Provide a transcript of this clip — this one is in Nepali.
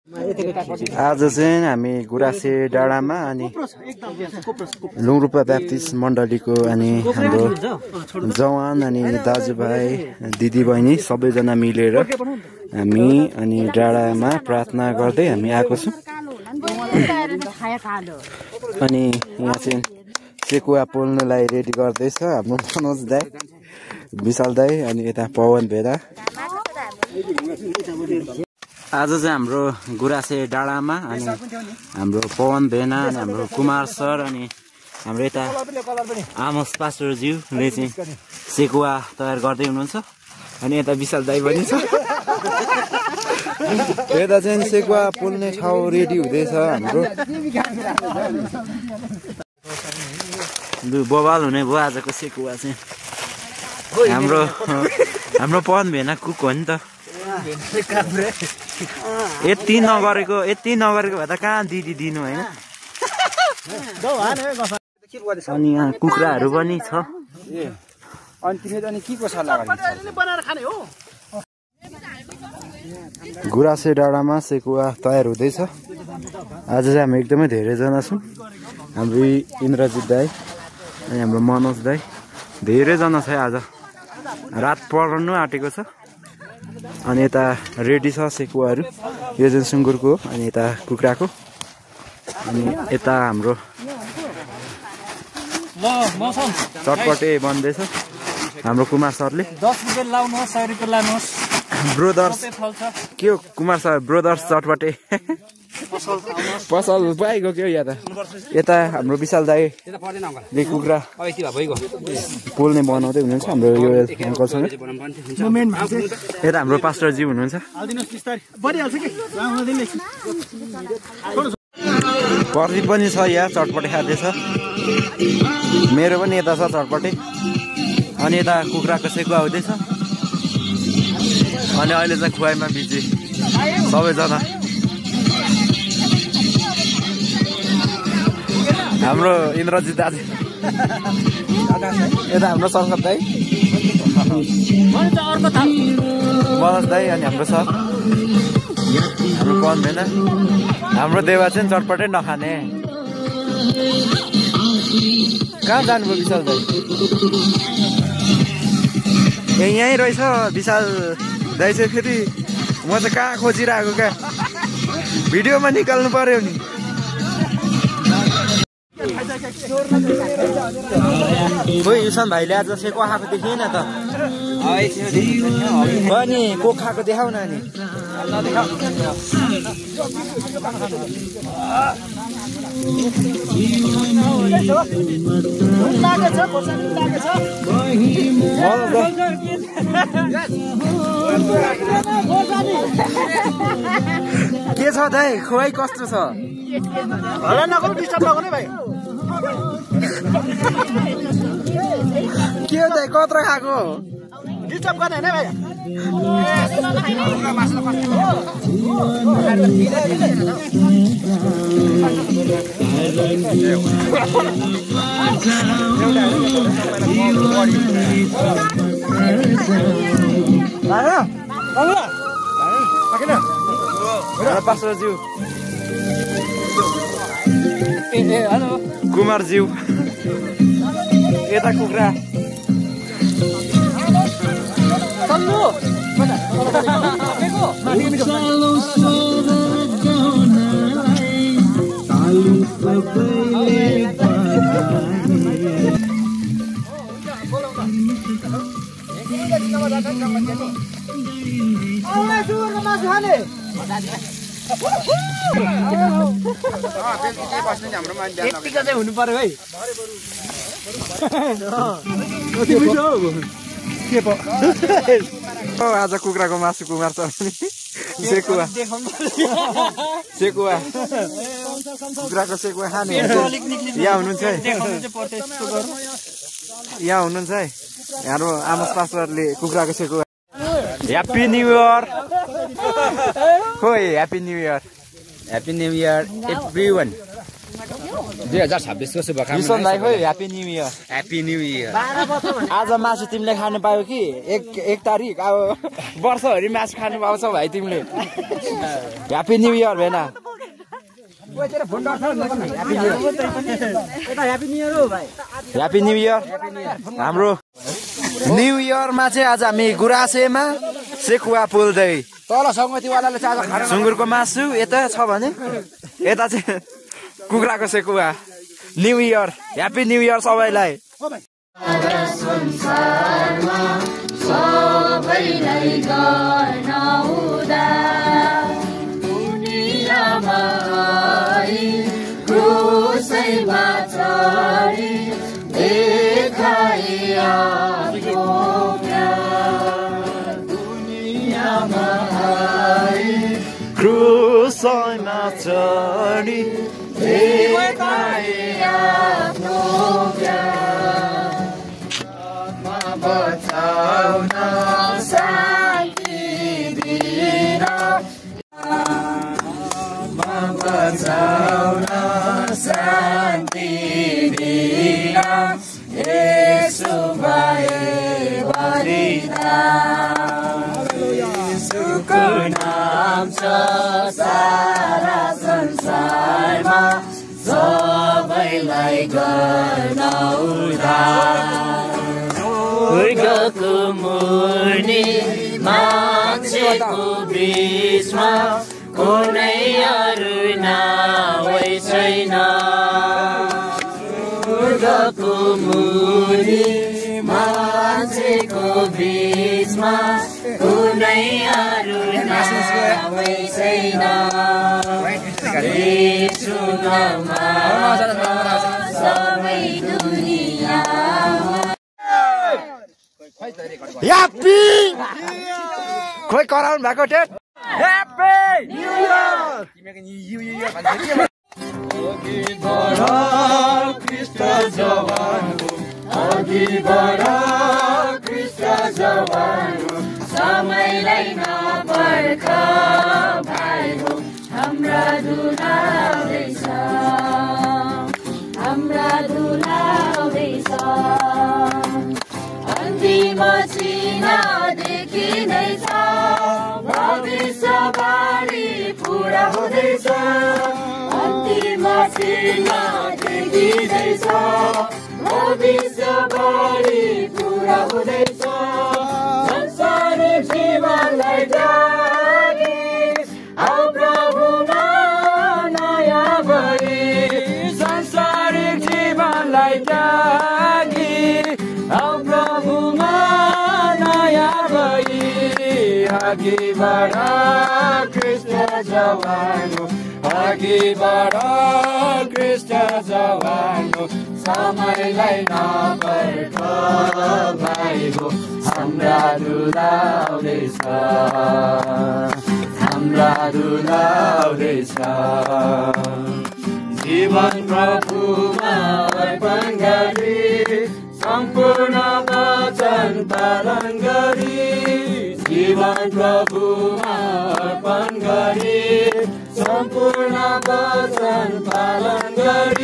आज चाहिँ हामी गुराँसे डाँडामा अनि लुङरूपा ब्याप्टिस्ट मण्डलीको अनि हाम्रो जवान अनि दाजुभाइ दिदीबहिनी सबैजना मिलेर हामी अनि डाँडामा प्रार्थना गर्दै हामी आएको छौँ। अनि यहाँ चाहिँ सेकुवा पोल्नलाई रेडी गर्दैछ हाम्रो मनोज दाई, विशाल दाई अनि यता पवन भेदा। आज चाहिँ हाम्रो गुराँसे डाँडामा अनि हाम्रो पवन भेना अनि हाम्रो कुमार सर अनि हाम्रो यता आमोस पास्टरज्यूले चाहिँ सेकुवा तयार गर्दै हुनुहुन्छ। अनि यता विशाल दाई पनि छ। यता चाहिँ सेकुवा पोल्ने ठाउँ रेडी हुँदैछ हाम्रो। बवाल हुने भयो आजको सेकुवा चाहिँ। हाम्रो पवन भेना कुक हो नि त। यति नगरेको भए त कहाँ दिदी दिनु होइन। अनि यहाँ कुखुराहरू पनि छ। गुराँसे डाँडामा सेकुवा तयार हुँदैछ। आज चाहिँ हामी एकदमै धेरैजना छौँ। हाम्रो इन्द्रजित दाई अनि हाम्रो मनोज दाई धेरैजना छ आज। रात पर्नु आँटेको छ। अनि यता रेडी छ सेकुवाहरू। यो चाहिँ सुँगुरको अनि यता कुखुराको अनि यता हाम्रो चटपटे बन्दैछ हाम्रो कुमार सरले। 10 रुपैयाँ लाउनुहोस्, 100 रुपैयाँ लानुहोस्। ब्रोदर्स के हो कुमार सर? ब्रोदर्स चटपटे पसल पाइगयो के हो? यता हाम्रो विशाल दाईले कुखुरा पोल्ने बनाउँदै हुनुहुन्छ हाम्रो यो अङ्कलसँग। यता हाम्रो पास्टरजी हुनुहुन्छ। प्रदीप पनि छ यहाँ चटपटे खाँदैछ। मेरो पनि यता छ चटपटे। अनि यता कुखुराको सेकुवा हुँदैछ। अनि अहिले चाहिँ खुवाइमा बिजी सबैजना। हाम्रो इन्द्रजित दाजु, यता हाम्रो सरकत दाई, मनोज दाई अनि हाम्रो सर, हाम्रो पवन भेना, हाम्रो देवा चाहिँ चटपटै नखाने। कहाँ जानुभयो विशाल दाई? यहीँ रहेछ विशाल दाई चाहिँ। फेरि म चाहिँ कहाँ खोजिरहेको क्या, भिडियोमा निकाल्नु पर्यो नि। खोइ युसन भाइले आज सेकुवा खाएको देखिएन त। अनि को खाएको देखाउ न नि। के छ दाइ खुवाइ कस्तो छ? हल्ला नगर्नु, डिस्टर्ब नगर्नु भाइ। के हो दाइ कत्रो खाएको? डिस्टर्ब गर्ने होइन भाइ। पास्टरज्यू, कुमारज्यू, यता कुखुरा हुनु पर्यो है। आज कुखुराको मासु कुमार सर सेकुवा कुखुराको सेकुवा खाने। यहाँ हुनुहुन्छ है, यहाँ हुनुहुन्छ है हाम्रो आमोस पास्टरले कुखुराको सेकुवा। Happy new year. खोइ happy new year, happy new year everyone. 2026 को शुभकामना विसन दाइ खोइ happy new year happy new year आज मासु तिमीले खानु पायो कि एक तारिक अब वर्षभरि मासु खानु पाउँछौ भाइ तिमीले ह्यापी न्यू इयर भेना ह्यापी न्यू इयर हाम्रो न्यू इयरमा चाहिँ आज हामी गुराँसेमा सेकुवा पोल्दै तल सङ्गतिवालाले चाहिँ आज खाना सुँगुरको मासु यता छ भने यता चाहिँ कुखुराको sekuwa new year happy new year सबैलाई क्रुसमा चढी बचाउन शान्ति दिन बचाउन शान्ति दिन यसो भए बलिदान यसोको नाम छ सारा संसारमा सबैलाई गर्न उद्धार स्वर्गको मुनि मान्छेको बीचमा कुनै अरू नावै छैन स्वर्गको मुनि मान्छेको बीचमा कुनै अरू नावै छैन सबै ह्यापी खोइ कराउनु भएको टेट ह्यापी न्यू इयर अघि बढ कृष्ण जवान हो अघि बढ कृष्ण जवान हो समयलाई नपर्ख भाइ हो हाम्रा दुला आउँदैछ हाम्रा दुला आउँदैछ अन्तिम चिन्ह देखिँदैछ भविष्यवाणी पुरा हुँदैछ अन्तिम चिन्ह देखिँदैछ भविष्यवाणी पुरा हुँदैछ संसारिक जीवनलाई त्यागी आऊ प्रभुमा नयाँ भई संसारिक जीवनलाई त्यागी आऊ प्रभुमा नयाँ भई अघि बढ कृष्ण जवान हो अघि बढ कृष्ण जवान हो समयलाई नपर्ख भाइ हो हाम्रा दुला आउँदैछ हाम्रा दुला आउँदैछ जीवन प्रभुमा अर्पण गरी सम्पूर्ण वचन पालन गरी जीवन प्रभुमा अर्पण गरी सम्पूर्ण वचन पालन गरी